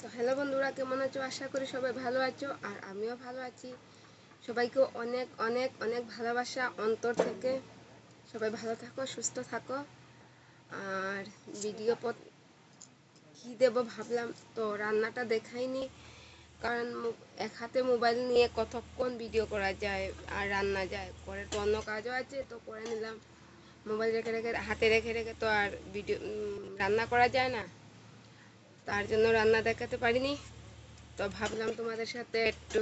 তো হ্যালো বন্ধুরা, কেমন আছো? আশা করি সবাই ভালো আছো, আর আমিও ভালো আছি। সবাইকে অনেক অনেক অনেক ভালোবাসা অন্তর থেকে। সবাই ভালো থাকো, সুস্থ থাকো। আর ভিডিও কী দেবো ভাবলাম, তো রান্নাটা দেখাইনি, কারণ এক হাতে মোবাইল নিয়ে কতক্ষণ ভিডিও করা যায় আর রান্না যায় করে, তো অন্য কাজও আছে তো করে নিলাম। মোবাইল রেখে রেখে হাতে রেখে রেখে তো আর ভিডিও রান্না করা যায় না, তার জন্য রান্না দেখাতে পারিনি। তো ভাবলাম তোমাদের সাথে একটু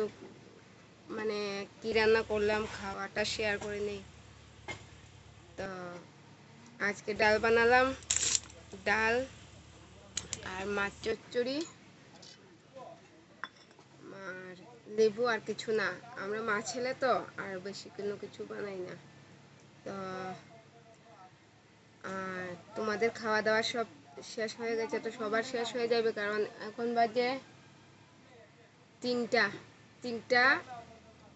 মানে কি রান্না করলাম খাওয়াটা শেয়ার করে নেই। তো আজকে ডাল বানালাম, ডাল আর মাছ চচ্চড়ি আর লেবু, আর কিছু না। আমরা মাছ ছেলে তো আর বেশি কোনো কিছু বানাই না। তো আর তোমাদের খাওয়া দাওয়া সব শেষ হয়ে গেছে, তো সবার শেষ হয়ে যাবে, কারণ এখন বাজে 3টা 3টা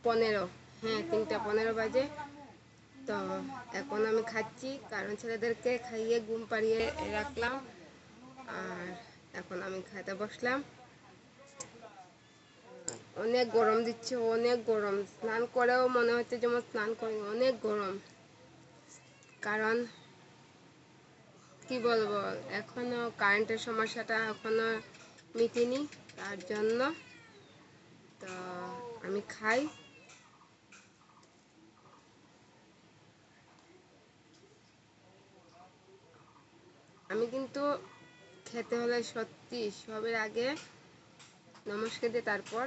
15। হ্যাঁ, 3টা 15 বাজে। তো এখন আমি খাচ্ছি, কারণ ছেলেদেরকে খাইয়ে ঘুম পাড়িয়ে রাখলাম, আর এখন আমি খাইতে বসলাম। অনেক গরম দিচ্ছে, অনেক গরম, স্নান করেও মনে হচ্ছে যেমন স্নান করি, অনেক গরম। কারণ কি বলবো, এখনো কারেন্টের সমস্যাটা এখনো মিটেনি, তার জন্য। তো আমি খাই। আমি কিন্তু খেতে হলে সত্যি সবের আগে নমস্কার দিয়ে তারপর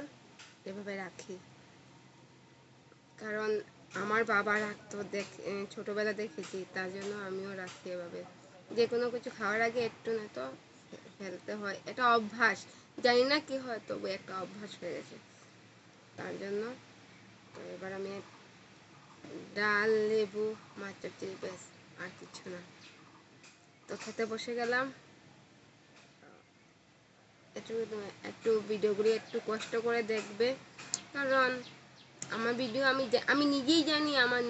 এভাবে রাখি, কারণ আমার বাবা রাখতো, ছোটোবেলা দেখেছি, তার জন্য আমিও রাখি এভাবে। যে কোনো কিছু খাওয়ার আগে একটু না তো ফেলতে হয়, এটা অভ্যাস। জানি না কি হয়, তবু একটা অভ্যাস হয়ে গেছে, তার জন্য। তো এবার আমি ডাল, লেবু, মাছ চচ্চড়ি, ব্যাস, আর কিছু না। তো খেতে বসে গেলাম। একটু একটু ভিডিওগুলি একটু কষ্ট করে দেখবে, কারণ আমার ভিডিও আমি নিজেই জানি আমার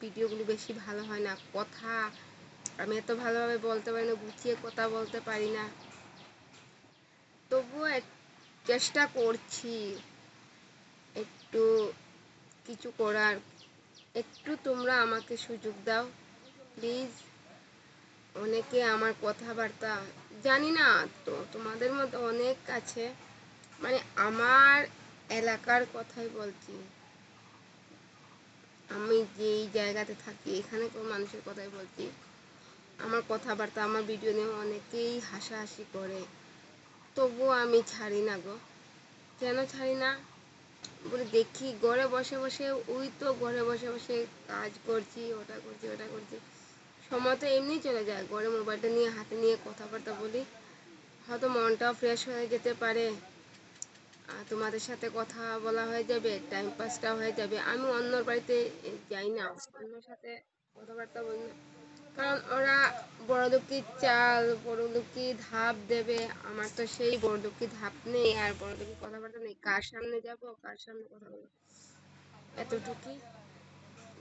ভিডিওগুলো বেশি ভালো হয় না। কথা আমি এত ভালোভাবে বলতে পারি না, গুছিয়ে কথা বলতে পারি না, তবুও চেষ্টা করছি একটু কিছু করার। একটু তোমরা আমাকে সুযোগ দাও প্লিজ। অনেকে আমার কথাবার্তা জানি না, তো তোমাদের মধ্যে অনেক আছে, মানে আমার এলাকার কথাই বলছি, আমি যেই জায়গাতে থাকি এখানে কোনো মানুষের কথাই বলছি। আমার কথাবার্তা, আমার ভিডিও নিয়ে অনেকেই হাসাহাসি করে, তবুও আমি ছাড়ি না গো। কেন ছাড়ি না বলে দেখি, ঘরে বসে বসে, ওই তো ঘরে বসে বসে কাজ করছি, ওটা করছি, ওটা করছি, সময় তো এমনি চলে যায়। ঘরে মোবাইলটা নিয়ে হাতে নিয়ে কথাবার্তা বলি, হয়তো মনটাও ফ্রেশ হয়ে যেতে পারে, আর তোমাদের সাথে কথা বলা হয়ে যাবে, টাইম পাসটা হয়ে যাবে। আমি অন্যর বাড়িতে যাই না, অন্যর সাথে কথাবার্তা বলি না, কারণ ওরা বড়লোকির চাল, বড়লোকির ধাপ দেবে। আমার তো সেই বড়লোকির ধাপ নেই, আর বড়লোকির কথাবার্তা নেই। কার সামনে যাব, কার সামনে কথা বলবো, এতটুকুই।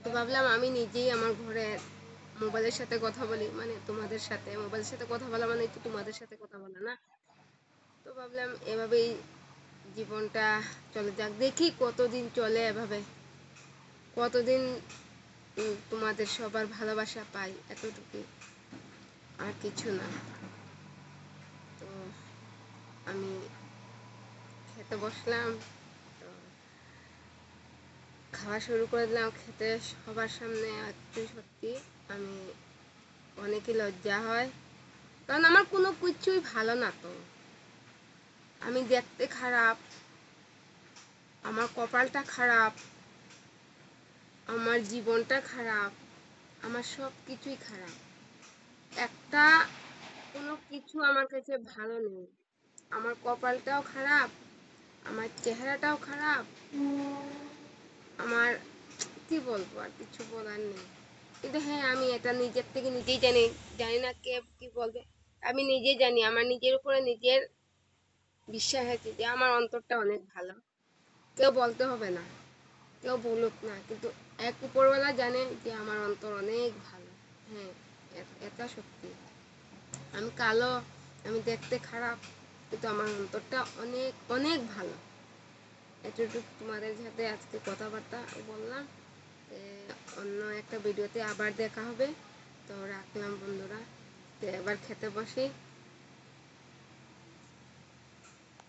তো ভাবলাম আমি নিজেই আমার ঘরে মোবাইলের সাথে কথা বলি, মানে তোমাদের সাথে মোবাইলের সাথে কথা বলা মানে তো তোমাদের সাথে কথা বলা না। তো ভাবলাম এভাবেই জীবনটা চলে যাক, দেখি কতদিন চলে এভাবে, কতদিন তোমাদের সবার ভালোবাসা পাই, এতটুকু, আর কিছু না। তো আমি খেতে বসলাম, তো খাওয়া শুরু করে দিলাম। খেতে সবার সামনে একটু সত্যি আমি অনেকই লজ্জা হয়, কারণ আমার কোনো কিছুই ভালো না। তো আমি দেখতে খারাপ, আমার কপালটা খারাপ, আমার জীবনটা খারাপ, আমার সব কিছুই খারাপ। একটা কোনো কিছু আমার কাছে ভালো নেই। আমার কপালটাও খারাপ, আমার চেহারাটাও খারাপ, আমার কি বলবো, আর কিছু বলার নেই। কিন্তু হ্যাঁ, আমি এটা নিজের থেকে নিজেই জানি, জানি না কে কি বলবে। আমি নিজেই জানি, আমার নিজের উপরে নিজের বিশ্বাস আছে যে আমার অন্তরটা অনেক ভালো। কেউ বলতে হবে না, কেউ বলুক না, কিন্তু এক উপরওয়ালা জানে যে আমার অন্তর অনেক ভালো। হ্যাঁ, এটা সত্যি। আমি কালো, আমি দেখতে খারাপ, কিন্তু আমার অন্তরটা অনেক অনেক ভালো। এতটুকু তোমাদের সাথে আজকে কথাবার্তা বললাম। অন্য একটা ভিডিওতে আবার দেখা হবে। তো রাখলাম বন্ধুরা, তো এবার খেতে বসি।